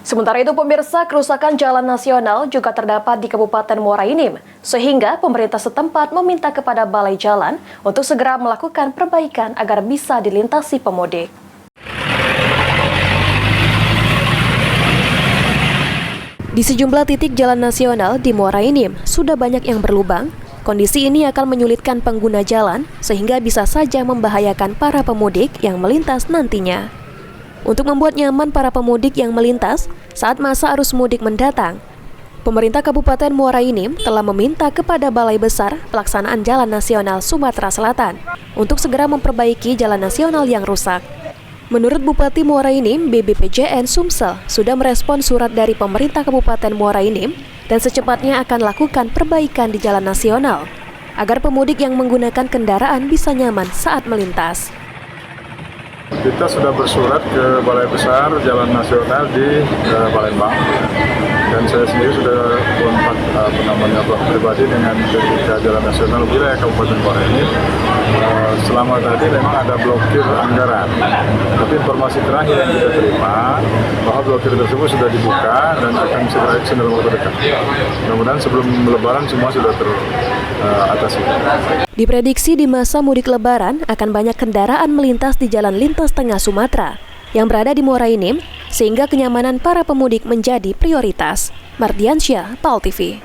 Sementara itu pemirsa, kerusakan jalan nasional juga terdapat di Kabupaten Muara Enim, sehingga pemerintah setempat meminta kepada Balai Jalan untuk segera melakukan perbaikan agar bisa dilintasi pemudik. Di sejumlah titik jalan nasional di Muara Enim sudah banyak yang berlubang. Kondisi ini akan menyulitkan pengguna jalan sehingga bisa saja membahayakan para pemudik yang melintas nantinya. Untuk membuat nyaman para pemudik yang melintas saat masa arus mudik mendatang, pemerintah Kabupaten Muara Enim telah meminta kepada Balai Besar Pelaksanaan Jalan Nasional Sumatera Selatan untuk segera memperbaiki jalan nasional yang rusak. Menurut Bupati Muara Enim, BBPJN Sumsel sudah merespon surat dari pemerintah Kabupaten Muara Enim dan secepatnya akan lakukan perbaikan di jalan nasional agar pemudik yang menggunakan kendaraan bisa nyaman saat melintas. Kita sudah bersurat ke Balai Besar Jalan Nasional di Palembang, dan saya sendiri sudah kontak pribadi dengan Dirjen Jalan Nasional wilayah Kabupaten Muara Enim. Selama tadi memang ada blokir anggaran, tapi informasi terakhir yang kita terima bahwa blokir tersebut sudah dibuka dan akan segera dalam waktu dekat. Mudah-mudahan sebelum Lebaran semua sudah teratasi. Diprediksi di masa mudik Lebaran akan banyak kendaraan melintas di jalan lintas tengah Sumatera yang berada di Muara Enim, sehingga kenyamanan para pemudik menjadi prioritas. Mardiansyah, PAL TV.